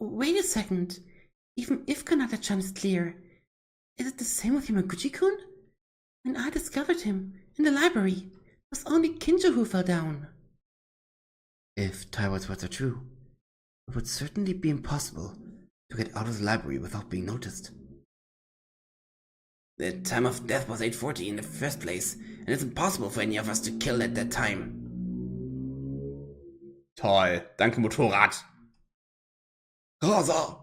Wait a second. Even if Kanata-chan is clear, is it the same with Yamaguchi-kun? When I discovered him in the library, it was only Kinjo who fell down. If Taiwan's words are true, it would certainly be impossible to get out of the library without being noticed. The time of death was 8:40 in the first place, and it's impossible for any of us to kill at that time. Toll, danke Motorrad. Rosa!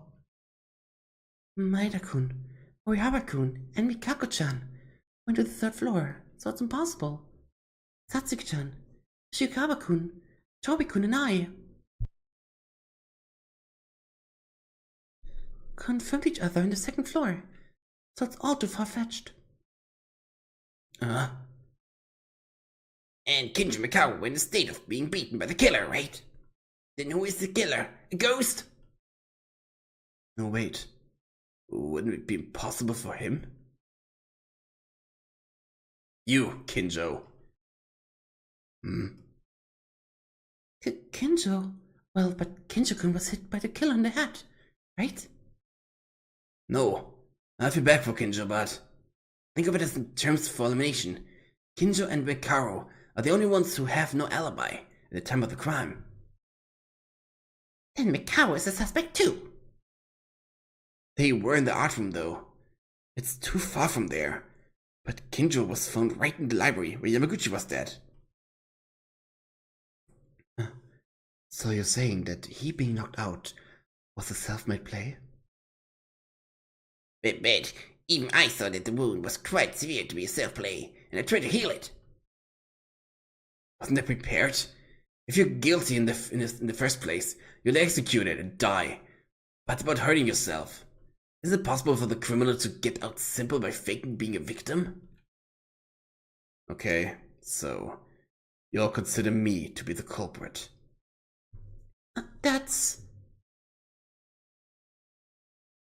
Maeda-kun, Morihara-kun, and Mikako-chan went to the third floor, so it's impossible. Satsuki-chan, Shikawa-kun, Tobi-kun, and I confirmed each other on the second floor, so it's all too far-fetched. And Kinjo Mikao were in a state of being beaten by the killer, right? Then who is the killer? A ghost? No, wait. Wouldn't it be impossible for him? You, Kinjo. Kinjo? Well, but Kinjo-kun was hit by the killer in the head, right? No, I feel bad for Kinjo, but think of it as in terms for elimination. Kinjo and Mikaro are the only ones who have no alibi at the time of the crime. Then Mikao is a suspect too. They were in the art room, though. It's too far from there. But Kinjo was found right in the library where Yamaguchi was dead. So you're saying that he being knocked out was a self-made play? But even I thought that the wound was quite severe to be a self-play, and I tried to heal it. Wasn't that prepared? If you're guilty in the first place, you'll be executed and die. But about hurting yourself, is it possible for the criminal to get out simple by faking being a victim? Okay, so you all consider me to be the culprit. That's...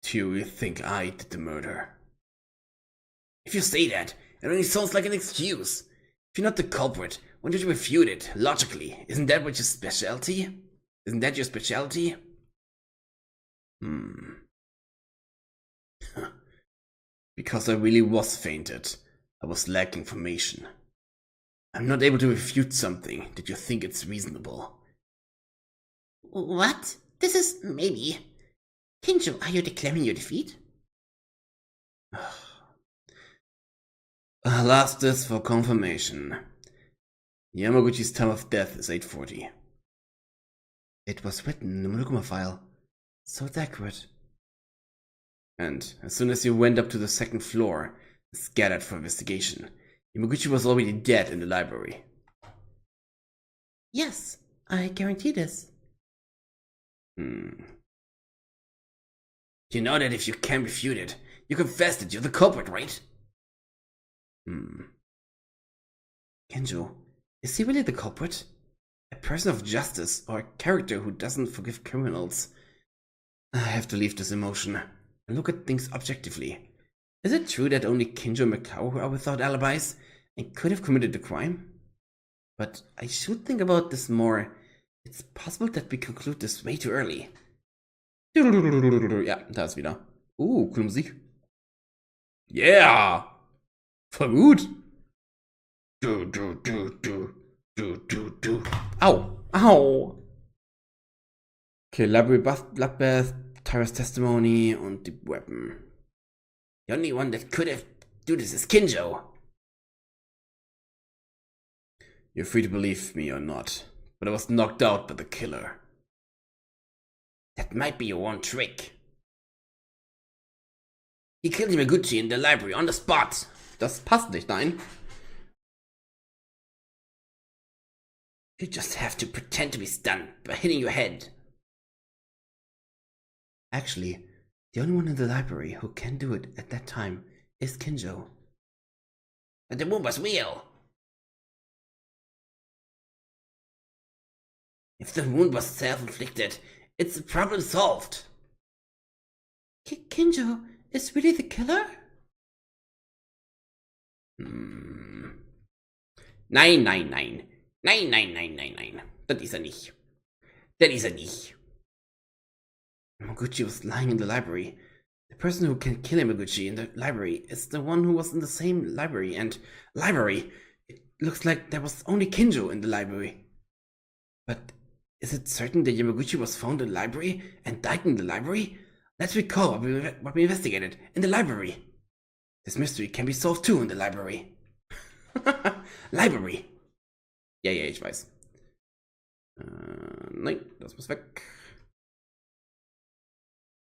Do you really think I did the murder? If you say that, it only sounds like an excuse. If you're not the culprit, why don't you refute it, logically? Isn't that what your specialty? Isn't that your specialty? Because I really was fainted. I was lacking information. I'm not able to refute something that you think it's reasonable. What? This is maybe... Kinjo, are you declaring your defeat? Last is for confirmation. Yamaguchi's time of death is 8:40. It was written in the Monokuma file, so it's accurate. And as soon as you went up to the second floor and scattered for investigation, Yamaguchi was already dead in the library. Yes, I guarantee this. You know that if you can't refute it, you confess that you're the culprit, right? Kinjo, is he really the culprit? A person of justice, or a character who doesn't forgive criminals? I have to leave this emotion and look at things objectively. Is it true that only Kinjo and Mikao are without alibis and could have committed the crime? But I should think about this more. It's possible that we conclude this way too early. Ja, da ist wieder. Coole Musik. Yeah! Voll gut! Au! Au! Okay, Library Bloodbath, Tyra's Testimony und the Weapon. The only one that could have do this is Kinjo. You're free to believe me or not, but I was knocked out by the killer. That might be your one trick. He killed Yamaguchi in the library on the spot. Das passt nicht, nein. You just have to pretend to be stunned by hitting your head. Actually, the only one in the library who can do it at that time is Kinjo. But the wound was real. If the wound was self-inflicted, it's a problem solved. Kinjo is really the killer? Nein, nein, nein. Nein, nein, nein, nein, nein. Das ist er nicht. Das ist er nicht. Yamaguchi was lying in the library. The person who can kill Yamaguchi in the library is the one who was in the same library, and library! It looks like there was only Kinjo in the library. But is it certain that Yamaguchi was found in the library and died in the library? Let's recall what we investigated in the library. This mystery can be solved too in the library. Library! Ja, ich weiß. Nein, das muss weg.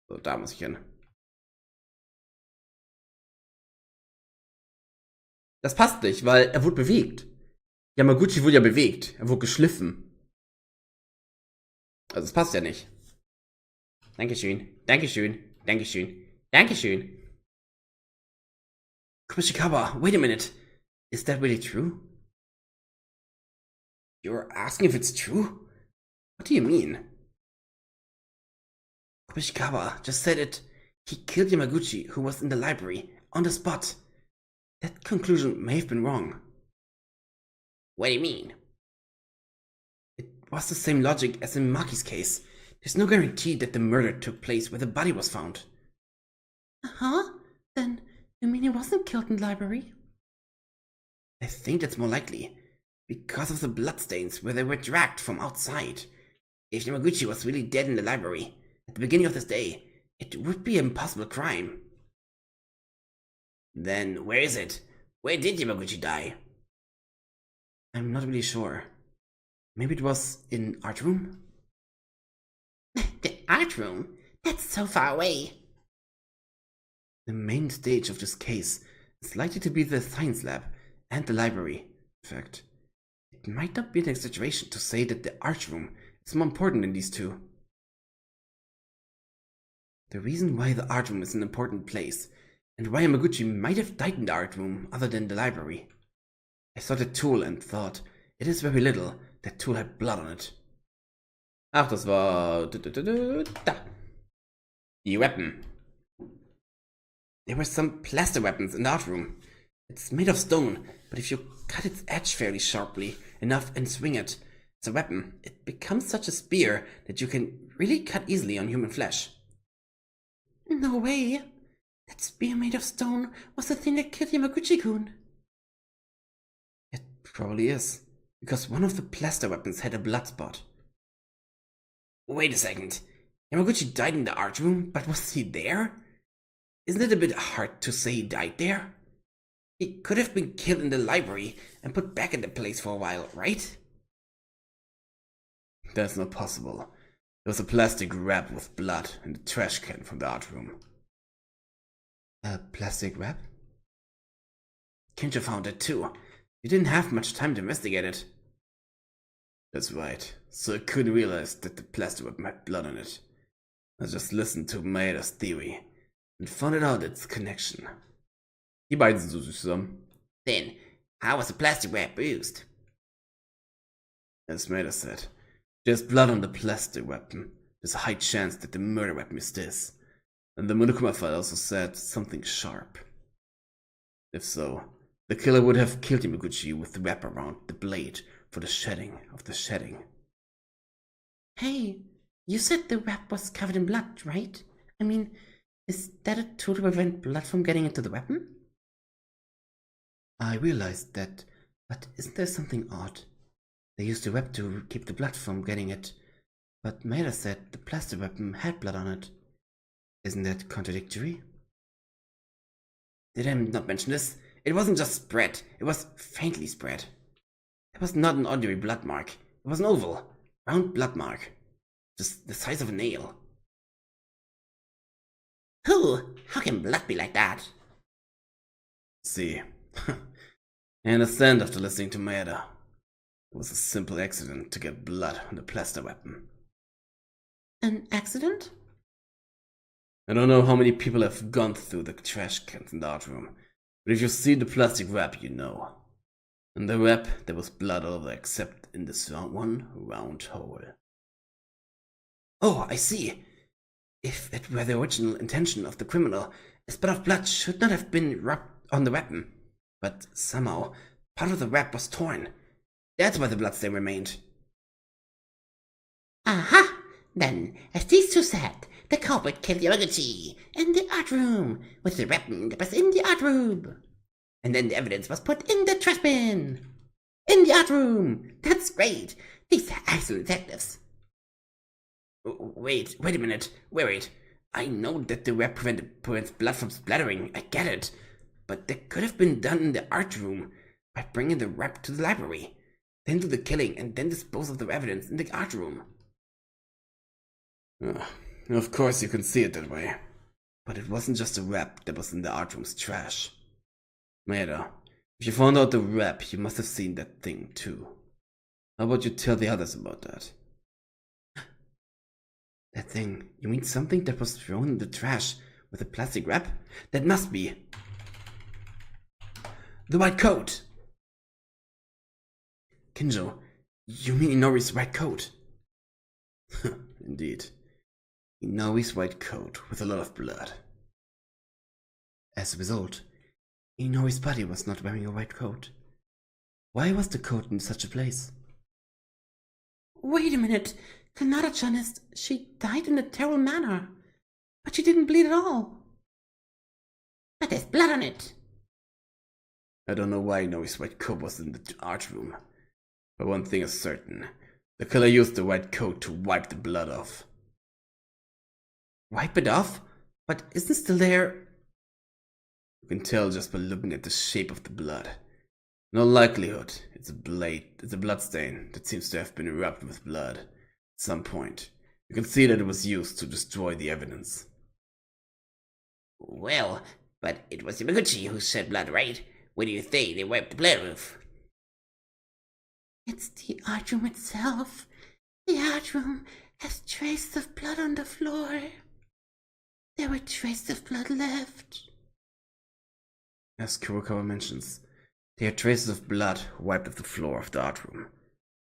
So, da muss ich hin. Das passt nicht, weil er wurde bewegt. Yamaguchi wurde ja bewegt. Er wurde geschliffen. Also es passt ja nicht. Dankeschön, Dankeschön, Dankeschön, Dankeschön. Kumashikawa, wait a minute. Is that really true? You're asking if it's true? What do you mean? Kumashikawa just said it. He killed Yamaguchi, who was in the library, on the spot. That conclusion may have been wrong. What do you mean? It was the same logic as in Maki's case. There's no guarantee that the murder took place where the body was found. Uh-huh. Then, you mean he wasn't killed in the library? I think that's more likely. Because of the bloodstains where they were dragged from outside. If Yamaguchi was really dead in the library, at the beginning of this day, it would be an impossible crime. Then, where is it? Where did Yamaguchi die? I'm not really sure. Maybe it was in art room? The art room? That's so far away. The main stage of this case is likely to be the science lab and the library. In fact, it might not be an exaggeration to say that the art room is more important than these two. The reason why the art room is an important place, and why Yamaguchi might have died in the art room other than the library. I saw the tool and thought, it is very little, that tool had blood on it. Ach, das war... Da. Die Weapon. There were some plaster weapons in the art room. It's made of stone, but if you cut its edge fairly sharply enough and swing it as a weapon, it becomes such a spear that you can really cut easily on human flesh. No way. That spear made of stone was the thing that killed Yamaguchi-kun. It probably is, because one of the plaster weapons had a blood spot. Wait a second. Yamaguchi died in the art room, but was he there? Isn't it a bit hard to say he died there? He could have been killed in the library and put back in the place for a while, right? That's not possible. There was a plastic wrap with blood in the trash can from the art room. A plastic wrap? Kinjo found it too. You didn't have much time to investigate it. That's right. So I couldn't realize that the plastic weapon had blood on it. I just listened to Maeda's theory and found out its connection. Die beiden sind so süß zusammen. Then, how was the plastic wrap used? As Maeda said, there's blood on the plastic weapon. There's a high chance that the murder weapon is this. And the Monokuma file also said something sharp. If so, the killer would have killed Yamaguchi with the wrap around the blade for the shedding of the shedding. Hey, you said the wrap was covered in blood, right? I mean, is that a tool to prevent blood from getting into the weapon? I realized that, but isn't there something odd? They used the wrap to keep the blood from getting it, but Maeda said the plastic weapon had blood on it. Isn't that contradictory? Did I not mention this? It wasn't just spread, it was faintly spread. It was not an ordinary blood mark. It was an oval, round blood mark. Just the size of a nail. How can blood be like that? See. I understand after listening to Maeda. It was a simple accident to get blood on the plaster weapon. An accident? I don't know how many people have gone through the trash cans in the art room, but if you see the plastic wrap, you know. In the wrap, there was blood all over except in this one round hole. Oh, I see. If it were the original intention of the criminal, a spot of blood should not have been rubbed on the weapon. But somehow, part of the wrap was torn. That's why the bloodstain remained. Aha! Then, as these two said, The culprit killed Yamaguchi in the art room with the weapon that was in the art room. And then the evidence was put in the trash bin. In the art room. That's great. These are excellent detectives. Wait a minute. Wait. I know that the web prevents blood from splattering. I get it. But that could have been done in the art room by bringing the web to the library, then do the killing, and then dispose of the evidence in the art room. Of course you can see it that way. But it wasn't just the web that was in the art room's trash. Maeda, if you found out the web, you must have seen that thing too. How about you tell the others about that? That thing? You mean something that was thrown in the trash with a plastic wrap? That must be the white coat! Kinjo, you mean Inori's white coat? Indeed. Inori's white coat with a lot of blood. As a result, Inori's body was not wearing a white coat. Why was the coat in such a place? Wait a minute. Kanata-chan she died in a terrible manner. But she didn't bleed at all. But there's blood on it. I don't know why Inori's white coat was in the art room. But one thing is certain. The killer used the white coat to wipe the blood off. Wipe it off? But isn't still there? You can tell just by looking at the shape of the blood. In all likelihood, it's a blood stain that seems to have been rubbed with blood. At some point, you can see that it was used to destroy the evidence. Well, but it was Yamaguchi who shed blood, right? Where do you think they wiped the blood off? It's the art room itself. The art room has traces of blood on the floor. There were traces of blood left. As Kurokawa mentions, there are traces of blood wiped off the floor of the art room.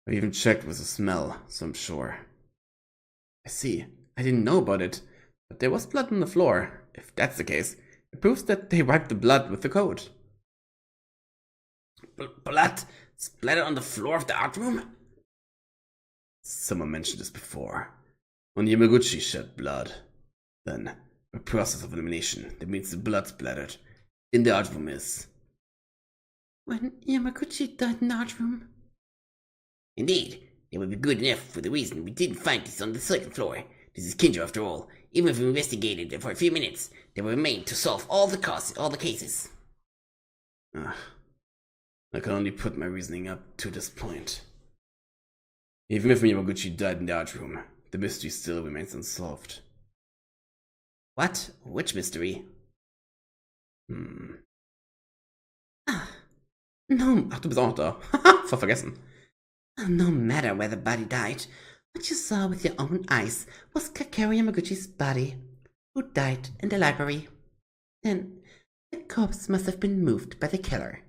I even checked with the smell, so I'm sure. I see. I didn't know about it, but there was blood on the floor. If that's the case, it proves that they wiped the blood with the coat. Blood splattered on the floor of the art room? Someone mentioned this before. When Yamaguchi shed blood, then a process of elimination that means the blood splattered in the art room is. When Yamaguchi died in the art room? Indeed, it would be good enough for the reason we didn't find this on the second floor. This is Kinjo after all. Even if we investigated it for a few minutes, there will remain to solve all the cases. I can only put my reasoning up to this point. Even if Yamaguchi died in the art room, the mystery still remains unsolved. What? Which mystery? No. Ach, du bist auch noch da. Voll vergessen. No matter where the body died, what you saw with your own eyes was Kakeru Yamaguchi's body, who died in the library. Then, the corpse must have been moved by the killer,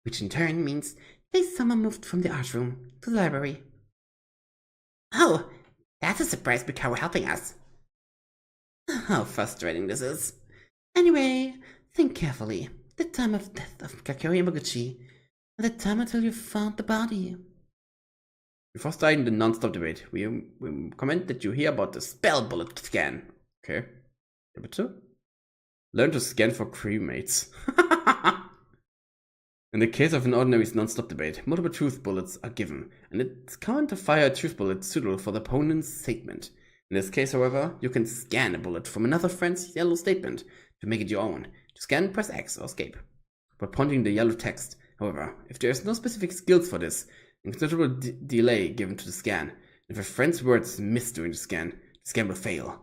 which in turn means they someone moved from the art room to the library. Oh, that's a surprise Mikao helping us. How frustrating this is. Anyway, think carefully. The time of death of Kakeru Yamaguchi, and the time until you found the body. Before starting the non-stop debate, we comment that you hear about the spell bullet scan. Okay. Number 2. Learn to scan for crewmates. In the case of an ordinary non-stop debate, multiple truth bullets are given, and it's common to fire a truth bullet suitable for the opponent's statement. In this case, however, you can scan a bullet from another friend's yellow statement to make it your own. To scan, press X or escape. By pointing the yellow text, however, if there is no specific skills for this, a considerable delay given to the scan. If a friend's words miss during the scan will fail.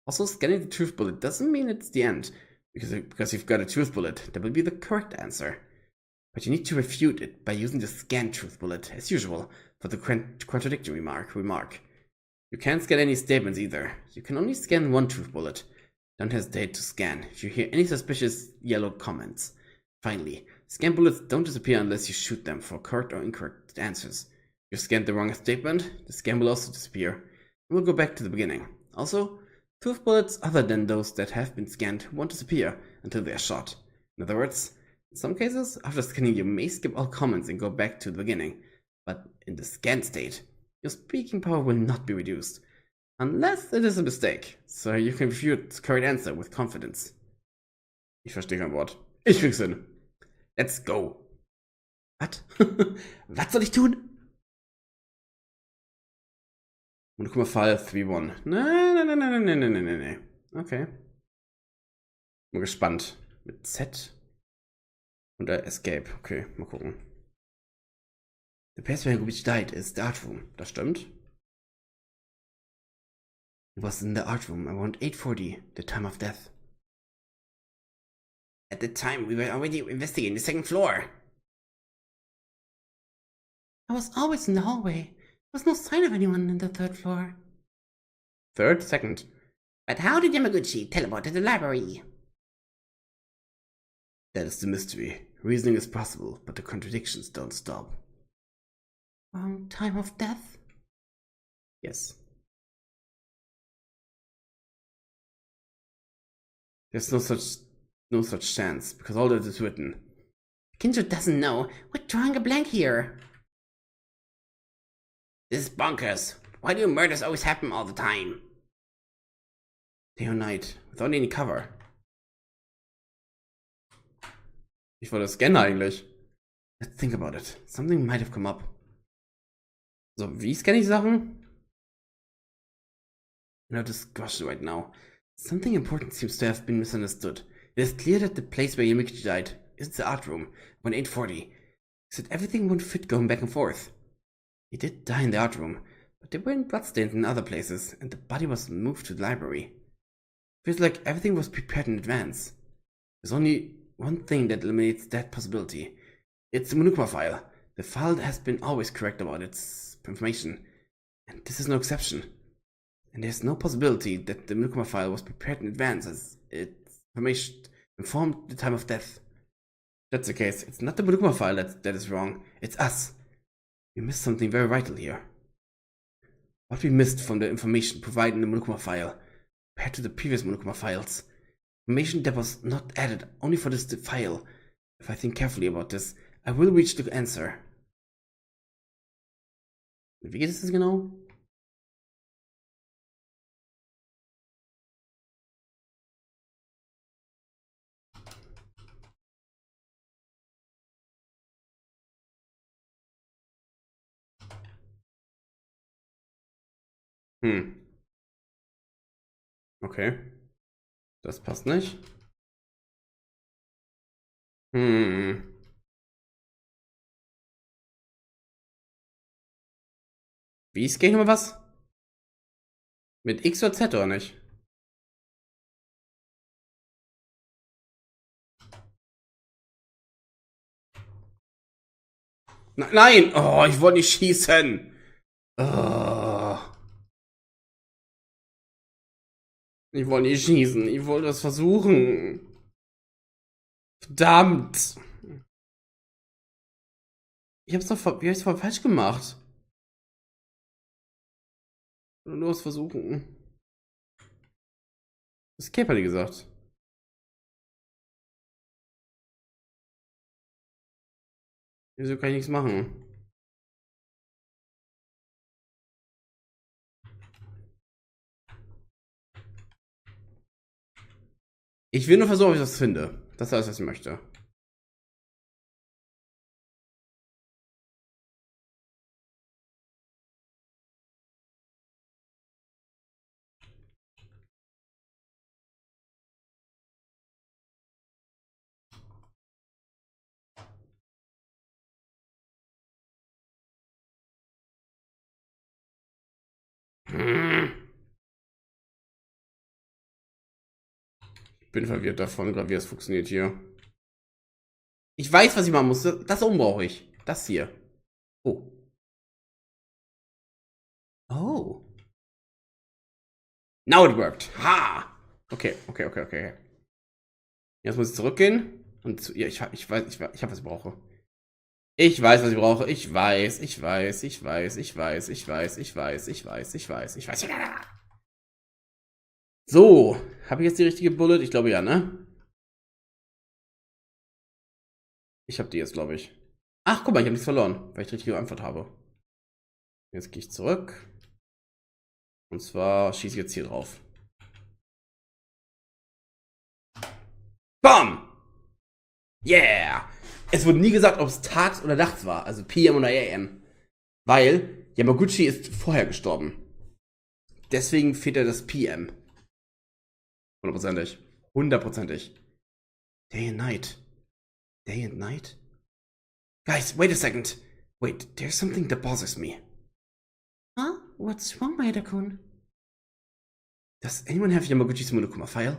Also, scanning the truth bullet doesn't mean it's the end, because you've got a truth bullet that will be the correct answer. But you need to refute it by using the scan truth bullet, as usual, for the contradictory remark. You can't scan any statements either. You can only scan one truth bullet. Don't hesitate to scan if you hear any suspicious yellow comments. Finally, scan bullets don't disappear unless you shoot them for correct or incorrect answers. If you scanned the wrong statement, the scan will also disappear, and we'll go back to the beginning. Also, truth bullets other than those that have been scanned won't disappear until they are shot. In other words, in some cases, after scanning you may skip all comments and go back to the beginning, but in the scanned state, your speaking power will not be reduced. Unless it is a mistake. So you can view the correct answer with confidence. Ich verstehe kein Wort. Ich krieg's hin. Let's go. Was? Was soll ich tun? Und guck mal, Fall 3-1. Nein. Okay. Bin gespannt. Mit Z. Und Escape. Okay, mal gucken. The place where which died is the art room. Das stimmt. It was in the art room around 8:40, the time of death. At the time, we were already investigating the second floor. I was always in the hallway. There was no sign of anyone in the third floor. Third? Second. But how did Yamaguchi teleport to the library? That is the mystery. Reasoning is possible, but the contradictions don't stop. Wrong time of death? Yes. There's no such chance, because all that is written. Kinjo doesn't know. We're drawing a blank here. This is bonkers. Why do murders always happen all the time? Day or night, without any cover. Ich wollte scannen eigentlich. Let's think about it. Something might have come up. So, wie scanne ich Sachen? No discussion right now. Something important seems to have been misunderstood. It is clear that the place where Yamichi died is the art room, when 8:40. He said everything wouldn't fit going back and forth. He did die in the art room, but there weren't bloodstains in other places, and the body was moved to the library. Feels like everything was prepared in advance. There's only one thing that eliminates that possibility. It's the Monokuma file. The file has been always correct about its information, and this is no exception. And there's no possibility that the Monokuma file was prepared in advance as its information informed the time of death. If that's the case, it's not the Monokuma file that is wrong, it's us. We missed something very vital here. What we missed from the information provided in the Monokuma file, compared to the previous Monokuma files. Information that was not added only for this file. If I think carefully about this, I will reach the answer. Wie geht es das genau? Okay. Das passt nicht. Wie ist gleich nochmal was? Mit X oder Z oder nicht? Nein! Oh, ich wollte nicht schießen! Oh. Ich wollte nicht schießen. Ich wollte das versuchen. Verdammt! Ich hab's doch wie hab ich's voll falsch gemacht? Nur was versuchen. Escape hat die gesagt. Wieso kann ich nichts machen? Ich will nur versuchen, ob ich das finde. Das ist alles, was ich möchte. Ich bin verwirrt davon, wie es funktioniert hier. Ich weiß, was ich machen muss. Das oben brauche ich. Das hier. Oh. Oh. Now it worked. Ha! Okay. Jetzt muss ich zurückgehen. Und zu ihr. Ich weiß, ich habe, was ich brauche. Ich weiß, was ich brauche. Ich weiß. So, habe ich jetzt die richtige Bullet? Ich glaube ja, ne? Ich habe die jetzt, glaube ich. Ach, guck mal, ich habe nichts verloren, weil ich die richtige Antwort habe. Jetzt gehe ich zurück. Und zwar schieße ich jetzt hier drauf. Bam! Yeah! Es wurde nie gesagt, ob es tags oder nachts war, also PM oder AM. Weil Yamaguchi ist vorher gestorben. Deswegen fehlt er das PM. 100%. 100%. Day and night. Day and night? Guys, wait a second. Wait, there's something that bothers me. Huh? What's wrong, Maeda-kun? Does anyone have Yamaguchi's Monokuma file?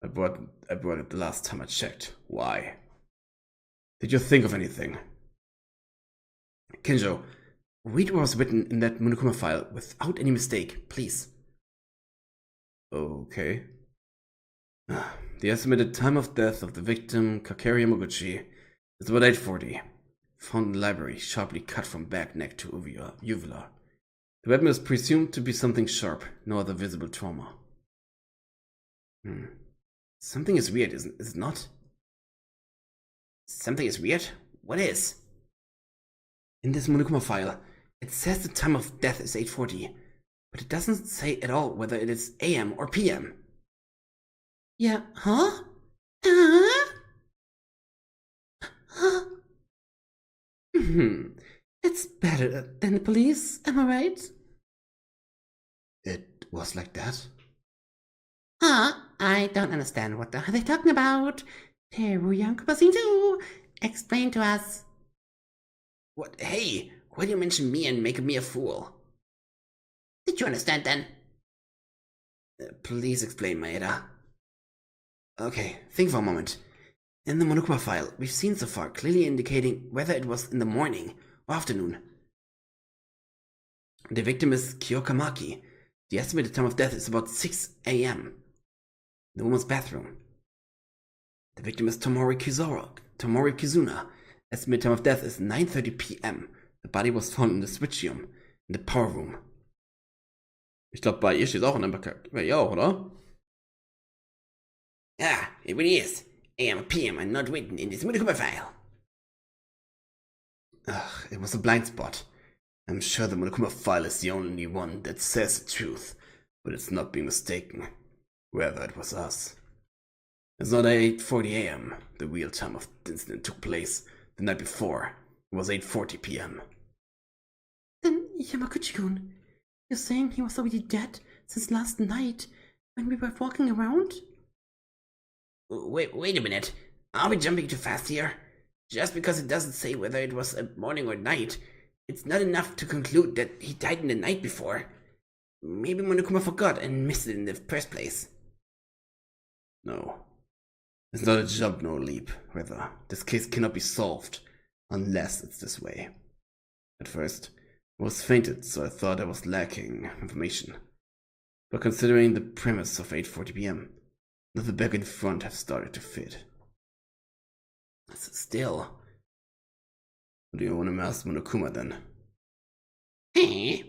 I brought it the last time I checked. Why? Did you think of anything? Kinjo, read what was written in that Monokuma file without any mistake, please. Okay. The estimated time of death of the victim, Kakeru Yamaguchi, is about 8:40. Found in the library, sharply cut from back neck to uvula. The weapon is presumed to be something sharp, no other visible trauma. Something is weird, is it not? Something is weird? What is? In this Monokuma file, it says the time of death is 8:40, but it doesn't say at all whether it is AM or PM. Yeah, huh? It's better than the police, am I right? It was like that? Huh? I don't understand. What are they talking about? Teru, explain to us. What? Hey, why do you mention me and make me a fool? Did you understand then? Please explain, Maeda. Okay, think for a moment. In the Monokuma file, we've seen so far clearly indicating whether it was in the morning or afternoon. The victim is Kyokamaki. The estimated time of death is about 6 a.m. The woman's bathroom. The victim is Tomori Kizuna. Estimated time of death is 9:30 p.m. The body was found in the switchium, in the power room. Ich glaube, bei ihr steht auch in der bei ihr auch, oder? Ah, it really is. AM and PM are not written in this Monokuma file. Ugh, it was a blind spot. I'm sure the Monokuma file is the only one that says the truth, but it's not being mistaken. Whether it was us. It's not 8:40 a.m. The real time of the incident took place the night before. It was 8:40 p.m. Then Yamaguchi-kun, you're saying he was already dead since last night when we were walking around? Wait a minute. Are we jumping too fast here? Just because it doesn't say whether it was a morning or night, it's not enough to conclude that he died in the night before. Maybe Monokuma forgot and missed it in the first place. No. It's not a jump nor leap. Rather, this case cannot be solved unless it's this way. At first, I was fainted, so I thought I was lacking information. But considering the premise of 8:40 p.m., that the back and front have started to fit. Still, what do you want to ask Monokuma then? Eh?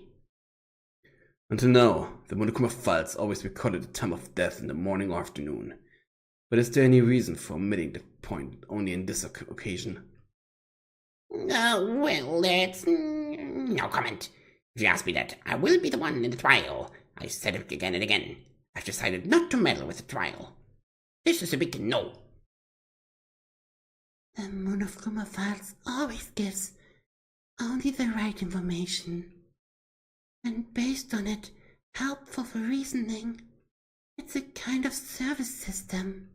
Until now, the Monokuma files always recorded the time of death in the morning or afternoon. But is there any reason for omitting the point only in this occasion? Well, that's no comment. If you ask me that, I will be the one in the trial. I said it again and again. I've decided not to meddle with the trial. This is a big no. The Monokuma files always gives only the right information. And based on it, helpful for reasoning. It's a kind of service system.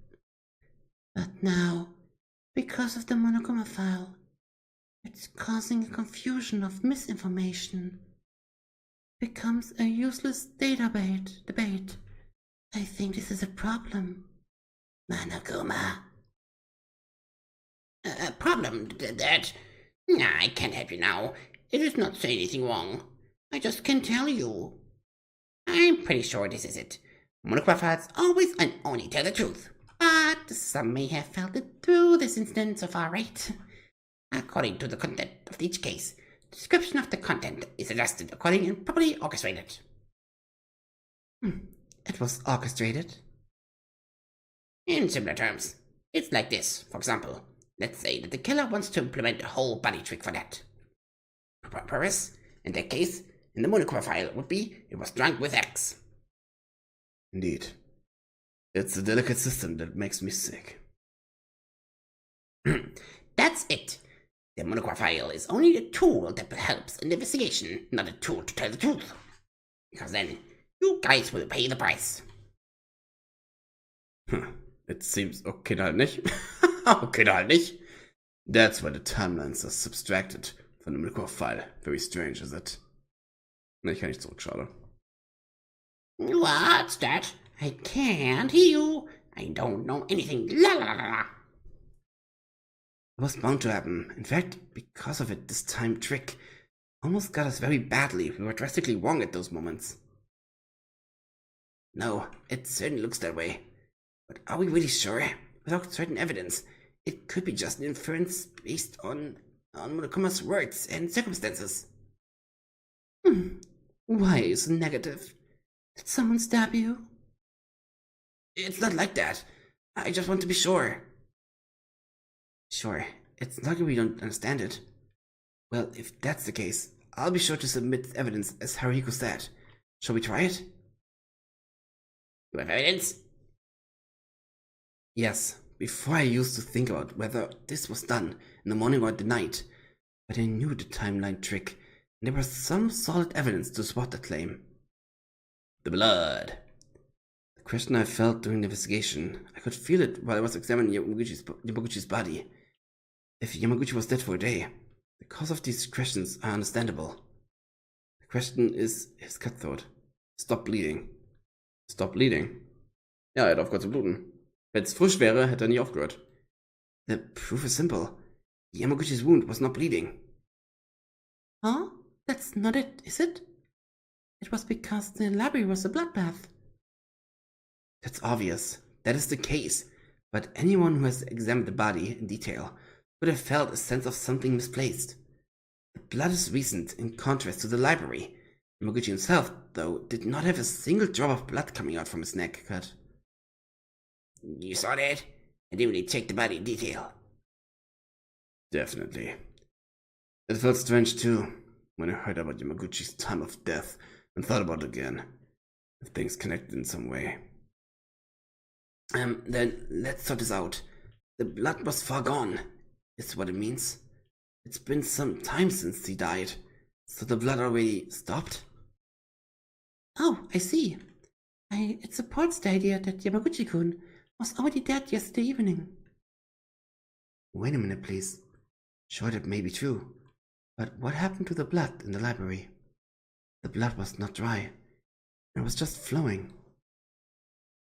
But now, because of the Monokuma file, it's causing a confusion of misinformation. Becomes a useless debate. I think this is a problem. Monokuma. A problem that... I can't help you now. It does not say anything wrong. I just can't tell you. I'm pretty sure this is it. Monokuma files always and only tell the truth. But some may have felt it through this incident so far, right? According to the content of each case, the description of the content is adjusted according and properly orchestrated. It was orchestrated? In similar terms, it's like this. For example, let's say that the killer wants to implement a whole body trick for that purpose. In that case, and the Monaco file would be it was drunk with X. Indeed. It's the delicate system that makes me sick. That's it. The Monaco file is only a tool that helps in the investigation, not a tool to tell the truth. Because then, you guys will pay the price. It seems okay halt nicht. Okay halt nicht. That's why the timelines are subtracted from the Monaco file. Very strange, is it? Ne, ich kann nicht zurück, schade. What's that? I can't hear you. I don't know anything. La la la la. It was bound to happen. In fact, because of it, this time trick almost got us very badly. We were drastically wrong at those moments. No, it certainly looks that way. But are we really sure? Without certain evidence, it could be just an inference based on Murakama's words and circumstances. Why is it negative? Did someone stab you? It's not like that. I just want to be sure. Sure, it's not that we don't understand it. Well, if that's the case, I'll be sure to submit evidence as Haruhiko said. Shall we try it? You have evidence? Yes, before I used to think about whether this was done in the morning or at the night, but I knew the timeline trick, and there was some solid evidence to support the claim. The blood. The question I felt during the investigation, I could feel it while I was examining Yamaguchi's body. If Yamaguchi was dead for a day, the cause of these questions are understandable. The question is his cutthroat. Stop bleeding. Stop bleeding? Ja, er hat aufgehört zu bluten. Wenn es frisch wäre, hätte er nie aufgehört. The proof is simple. Yamaguchi's wound was not bleeding. Huh? That's not it, is it? It was because the library was a bloodbath. That's obvious. That is the case. But anyone who has examined the body in detail would have felt a sense of something misplaced. The blood is recent in contrast to the library. Yamaguchi himself, though, did not have a single drop of blood coming out from his neck cut. You saw that? I didn't really check the body in detail. Definitely. It felt strange too, when I heard about Yamaguchi's time of death and thought about it again. If things connected in some way. Then let's sort this out. The blood was far gone, is what it means. It's been some time since he died, so the blood already stopped? Oh, I see. It supports the idea that Yamaguchi-kun was already dead yesterday evening. Wait a minute, please. Sure, that may be true. But what happened to the blood in the library? The blood was not dry. It was just flowing.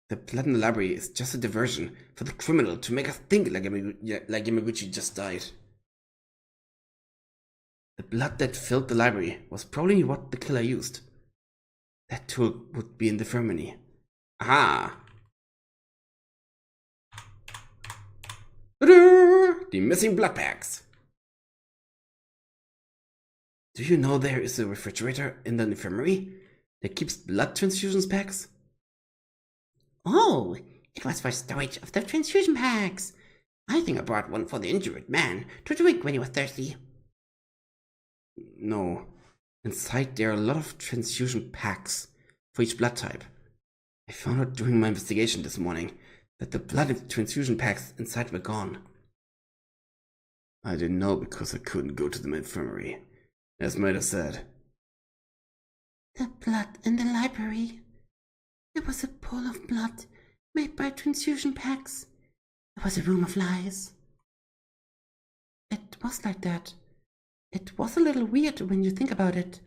The blood in the library is just a diversion for the criminal to make us think like Yamaguchi just died. The blood that filled the library was probably what the killer used. That tool would be in the infirmary. Aha! The missing blood packs. Do you know there is a refrigerator in the infirmary that keeps blood transfusions packs? Oh, it was for storage of the transfusion packs. I think I brought one for the injured man to drink when he was thirsty. No. Inside there are a lot of transfusion packs for each blood type. I found out during my investigation this morning that the blood transfusion packs inside were gone. I didn't know because I couldn't go to the infirmary, as Maida said. The blood in the library. There was a pool of blood made by transfusion packs. It was a room of lies. It was like that. It was a little weird when you think about it.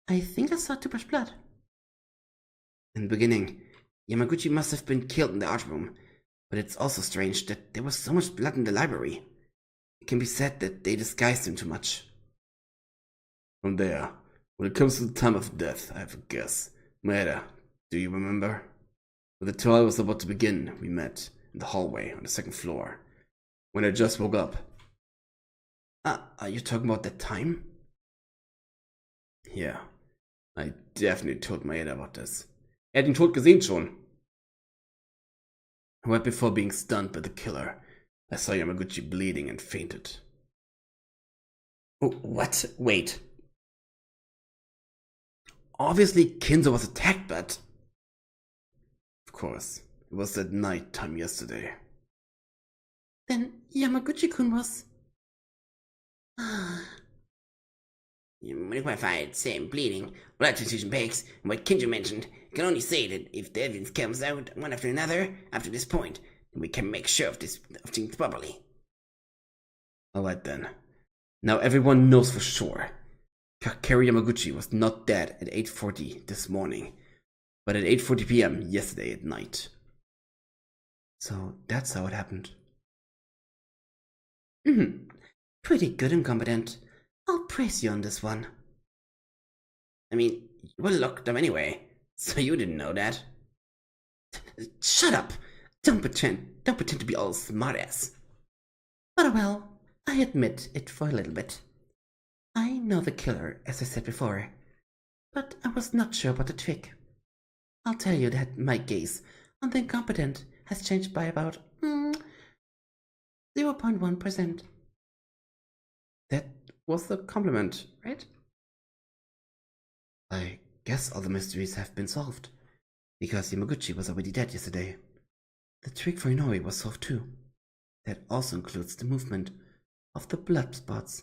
I think I saw too much blood. In the beginning, Yamaguchi must have been killed in the art room, but it's also strange that there was so much blood in the library. It can be said that they disguised him too much. From there, when it comes to the time of death, I have a guess. Maeda, do you remember? When the trial was about to begin, we met in the hallway on the second floor. When I just woke up. Are you talking about that time? Yeah, I definitely told Maeda about this. Er hat ihn tot gesehen schon. Right before being stunned by the killer, I saw Yamaguchi bleeding and fainted. Oh, what? Wait. Obviously, Kinzo was attacked, but... Of course, it was at night time yesterday. Then Yamaguchi-kun was... Ah, Medical fight, same bleeding, blood transfusion peaks, and what Kinjo mentioned. I can only say that if the evidence comes out one after another after this point, then we can make sure of things properly. Alright then. Now everyone knows for sure. Kakeru Yamaguchi was not dead at 8:40 this morning, but at 8:40 p.m. yesterday at night. So that's how it happened. pretty good and competent. I'll praise you on this one. I mean, you would look them anyway, so you didn't know that. Shut up! Don't pretend to be all smartass. But well, I admit it for a little bit. I know the killer, as I said before, but I was not sure about the trick. I'll tell you that my gaze on the incompetent has changed by about 0.1%. That was the compliment, right? I guess all the mysteries have been solved, because Yamaguchi was already dead yesterday. The trick for Inori was solved too. That also includes the movement of the blood spots,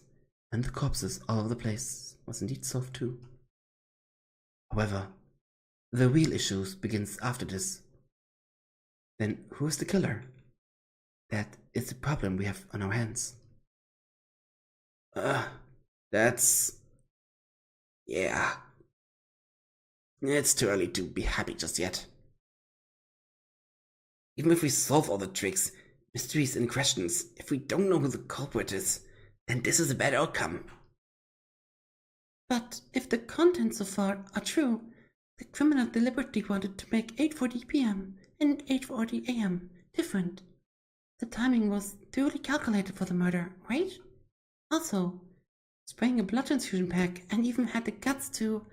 and the corpses all over the place was indeed solved too. However, the real issue begins after this. Then who is the killer? That is the problem we have on our hands. Yeah. It's too early to be happy just yet. Even if we solve all the tricks, mysteries, and questions, if we don't know who the culprit is, then this is a bad outcome. But if the contents so far are true, the criminal deliberately wanted to make 8:40 p.m. and 8:40 a.m. different. The timing was thoroughly calculated for the murder, right? Also, spraying a blood transfusion pack and even had the guts to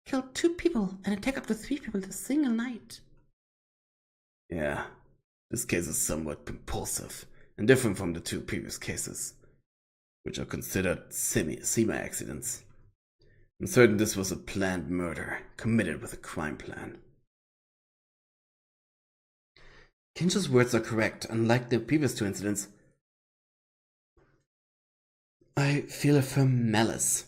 kill 2 people and attack up to 3 people in a single night. Yeah, this case is somewhat compulsive and different from the 2 previous cases, which are considered semi-accidents. I'm certain this was a planned murder, committed with a crime plan. Kinjo's words are correct. Unlike the previous 2 incidents, I feel a firm malice.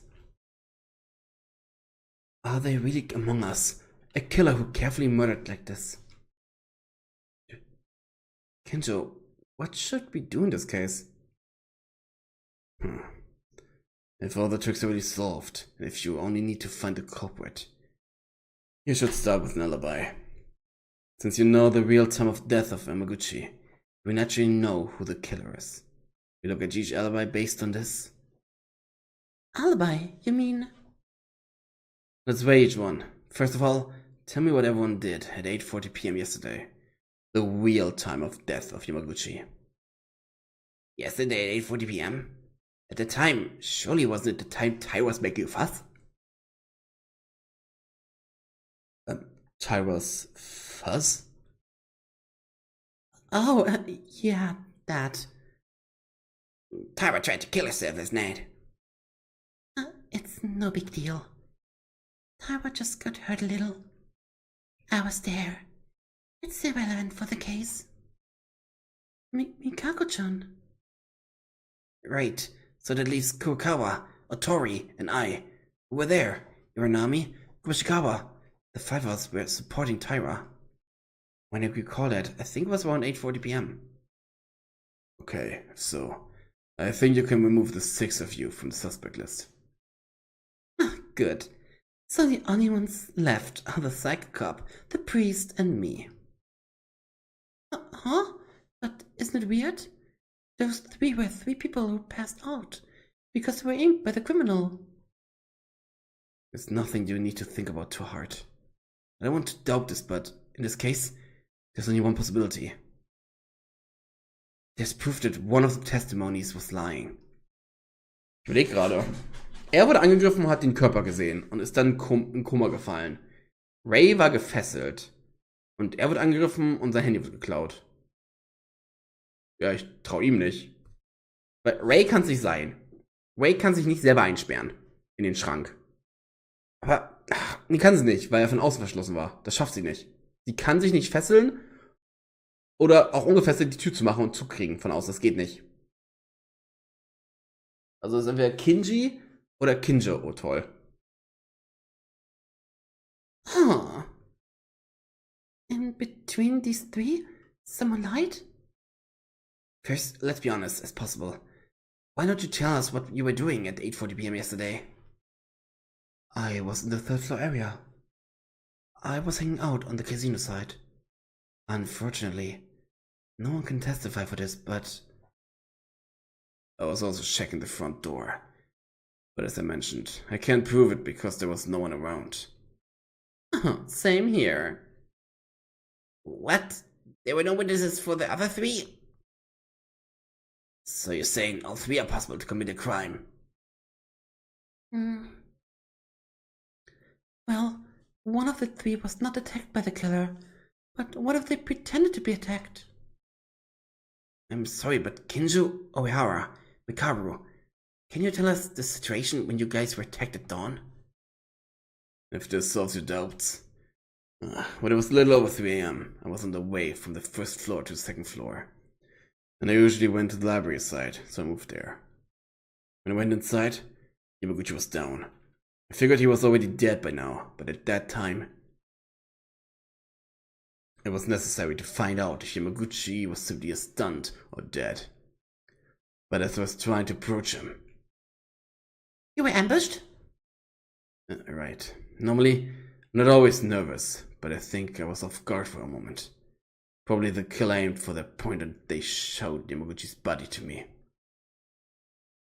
Are they really among us? A killer who carefully murdered like this? Kinjo, what should we do in this case? If all the tricks are already solved, and if you only need to find the culprit, you should start with an alibi. Since you know the real time of death of Yamaguchi, you naturally know who the killer is. We look at each alibi based on this. Alibi, you mean? Let's weigh each one. First of all, tell me what everyone did at 8:40 p.m. yesterday. The real time of death of Yamaguchi. Yesterday at 8:40 p.m.? At the time, surely wasn't it the time Ty was making a fuss? Tyra's fuzz? Oh, yeah, that. Tyra tried to kill herself last night. It's no big deal. Tyra just got hurt a little. I was there. It's irrelevant for the case. Mikako-chan. Right, so that leaves Kurokawa, Otori, and I, who were there. Iranami, Kubashikawa. The 5 of us were supporting Tyra. When I recall it, I think it was around 8:40 p.m. Okay, so I think you can remove the 6 of you from the suspect list. Good. So the only ones left are the psychic cop, the priest, and me. Huh? But isn't it weird? Those 3 were 3 people who passed out because they were inked by the criminal. There's nothing you need to think about too hard. I don't want to doubt this, but in this case, there's only one possibility. There's proof that one of the testimonies was lying. Ich überleg gerade. Er wurde angegriffen und hat den Körper gesehen und ist dann in Koma gefallen. Ray war gefesselt. Und er wird angegriffen und sein Handy wird geklaut. Ja, ich trau ihm nicht. Weil Ray kann es nicht sein. Ray kann sich nicht selber einsperren. In den Schrank. Aber Die kann sie nicht, weil er von außen verschlossen war. Das schafft sie nicht. Sie kann sich nicht fesseln oder auch ungefesselt die Tür zu machen und zukriegen von außen. Das geht nicht. Also es ist entweder Kinji oder Kinjo. Oh, toll. Huh. In between these three, some light? First, let's be honest as possible. Why don't you tell us what you were doing at 8:40 p.m. yesterday? I was in the third floor area. I was hanging out on the casino side. Unfortunately, no one can testify for this, but I was also checking the front door. But as I mentioned, I can't prove it because there was no one around. Same here. What? There were no witnesses for the other three? So you're saying all three are possible to commit a crime? Well, one of the three was not attacked by the killer, but what if they pretended to be attacked? I'm sorry, but Kinju, Oihara, Mikaru, can you tell us the situation when you guys were attacked at dawn? If this solves your doubts. When it was a little over 3 a.m., I was on the way from the first floor to the second floor. And I usually went to the library side, so I moved there. When I went inside, Yamaguchi was down. I figured he was already dead by now, but at that time, it was necessary to find out if Yamaguchi was simply stunned or dead. But as I was trying to approach him... You were ambushed? Right. Normally, I'm not always nervous, but I think I was off guard for a moment. Probably the killer aimed for the point and they showed Yamaguchi's body to me.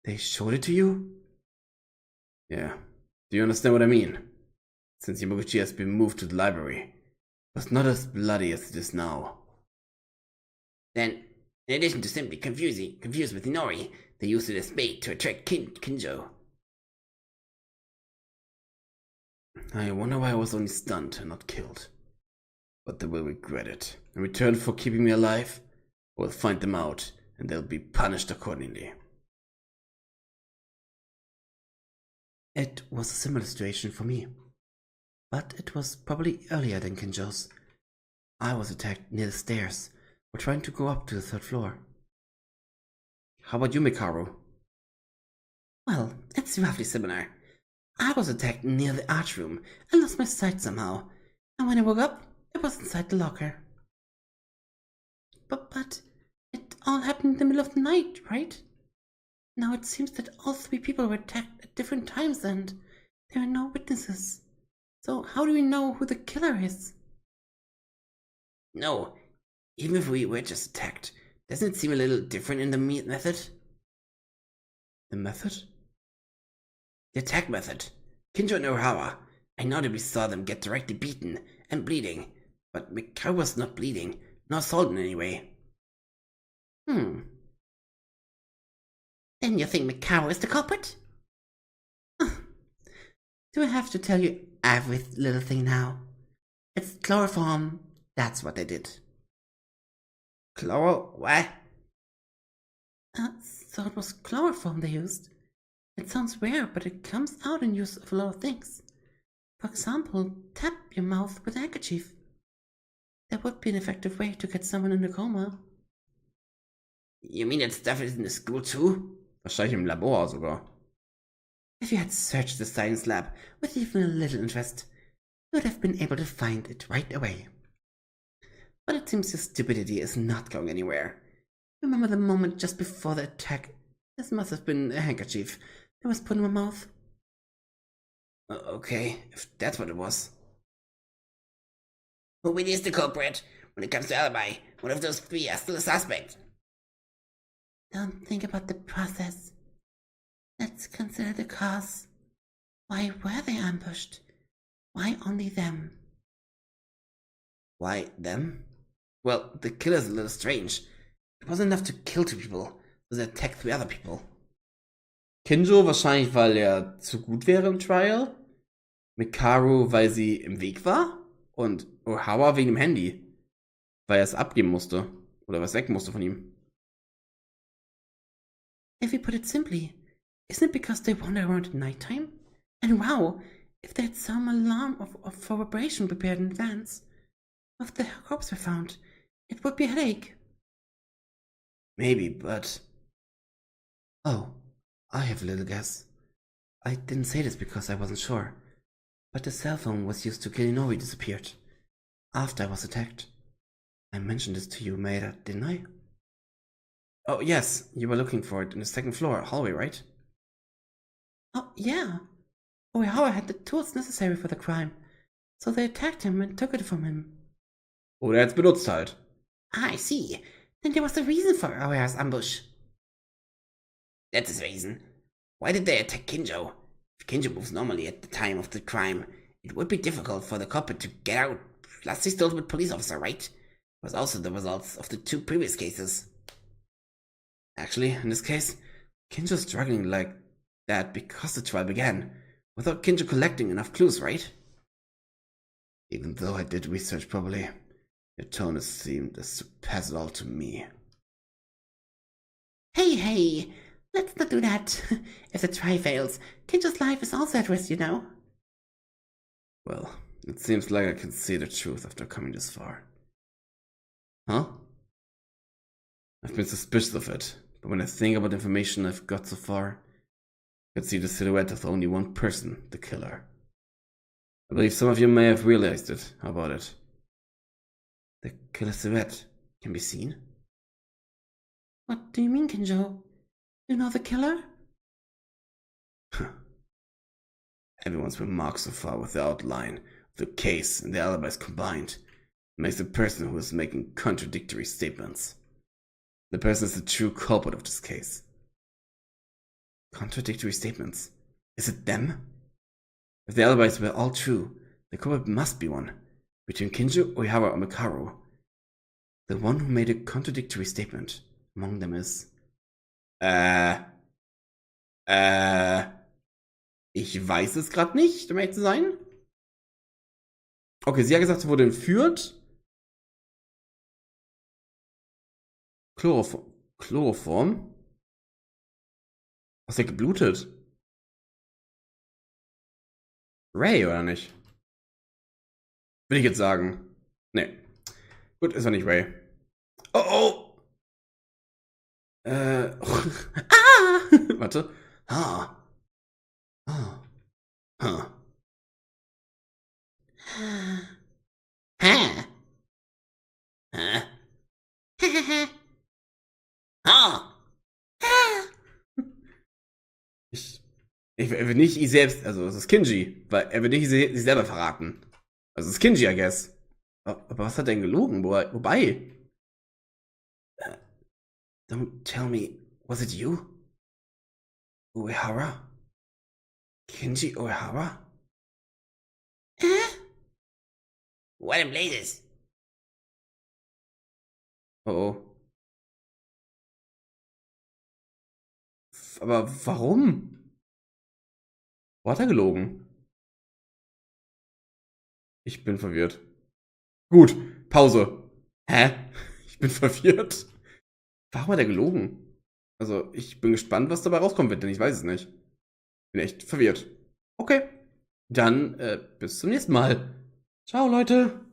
They showed it to you? Yeah. Do you understand what I mean? Since Yamaguchi has been moved to the library, it was not as bloody as it is now. Then, in addition to simply confused with Inori, they used it as bait to attract Kinjo. I wonder why I was only stunned and not killed. But they will regret it. In return for keeping me alive, I will find them out, and they'll be punished accordingly. It was a similar situation for me. But it was probably earlier than Kinjo's. I was attacked near the stairs, while trying to go up to the third floor. How about you, Mikaru? Well, it's roughly similar. I was attacked near the arch room and lost my sight somehow, and when I woke up, it was inside the locker. But it all happened in the middle of the night, right? Now it seems that all three people were attacked at different times and there are no witnesses. So how do we know who the killer is? No, even if we were just attacked, doesn't it seem a little different in the method? The method? The attack method. Kinjo and Ohara, I know that we saw them get directly beaten and bleeding, but Mikaru was not bleeding, nor assaulted in any way. Then you think Mikaru is the culprit? Do I have to tell you every little thing now? It's chloroform, that's what they did. What? So it was chloroform they used. It sounds weird, but it comes out in use of a lot of things. For example, tap your mouth with a handkerchief. That would be an effective way to get someone in a coma. You mean that stuff is in the school too? Wahrscheinlich im Labor sogar. If you had searched the science lab with even a little interest, you would have been able to find it right away. But it seems your stupidity is not going anywhere. Remember the moment just before the attack? This must have been a handkerchief that was put in my mouth. Okay, if that's what it was. Who really is the culprit? When it comes to alibi, one of those three are still a suspect. Don't think about the process. Let's consider the cause. Why were they ambushed? Why only them? Why them? Well, the killer's a little strange. It wasn't enough to kill 2 people, so they attacked 3 other people. Kinjo wahrscheinlich, weil er zu gut wäre im Trial. Mikaru, weil sie im Weg war. Und Ohawa wegen dem Handy. Weil er es abgeben musste. Oder was weg musste von ihm. If we put it simply, isn't it because they wander around at nighttime? And wow, if they had some alarm for vibration prepared in advance. If the corpse were found, it would be a headache. Maybe, but... Oh, I have a little guess. I didn't say this because I wasn't sure, but the cell phone was used to kill Inori disappeared. After I was attacked. I mentioned this to you, Maida, didn't I? Oh, yes, you were looking for it in the second floor hallway, right? Oh, yeah. Oihawa had the tools necessary for the crime, so they attacked him and took it from him. Oder er hat's benutzt halt. I see. Then there was a reason for Oihawa's ambush. That's his reason. Why did they attack Kinjo? If Kinjo moves normally at the time of the crime, it would be difficult for the culprit to get out. Plus, he's the ultimate police officer, right? It was also the results of the 2 previous cases. Actually, in this case, Kinjo's struggling like that because the trial began, without Kinjo collecting enough clues, right? Even though I did research properly, your tone seemed as to pass it all to me. Hey, let's not do that. If the trial fails, Kinjo's life is also at risk, you know. Well, it seems like I can see the truth after coming this far. Huh? I've been suspicious of it, but when I think about the information I've got so far, I can see the silhouette of only one person, the killer. I believe some of you may have realized it. How about it? The killer's silhouette can be seen? What do you mean, Kinjo? You know the killer? Everyone's been marked so far with the outline of the case and the alibis combined. It makes the person who is making contradictory statements. The person is the true culprit of this case. Contradictory statements? Is it them? If the alibis were all true, the culprit must be one, between Kinjo, Oihawa, or Mikaru. The one who made a contradictory statement among them is... Ich weiß es gerade nicht, um ehrlich zu sein. Okay, sie hat gesagt, sie wurde entführt. Chloroform? Was hat geblutet? Ray, oder nicht? Will ich jetzt sagen. Nee. Gut, ist er nicht Ray. Oh! Warte. Ah. Er will nicht ich selbst, also es ist Kinji, weil er will nicht sich selber verraten. Also es ist Kinji, I guess. Aber was hat er denn gelogen? Wobei? Don't tell me, was it you? Uehara? Kinji Uehara? What in blazes? Oh. Aber warum? Wo hat er gelogen? Ich bin verwirrt. Gut, Pause. Hä? Ich bin verwirrt. Warum hat er gelogen? Also, ich bin gespannt, was dabei rauskommen wird, denn ich weiß es nicht. Bin echt verwirrt. Okay. Dann, bis zum nächsten Mal. Ciao, Leute.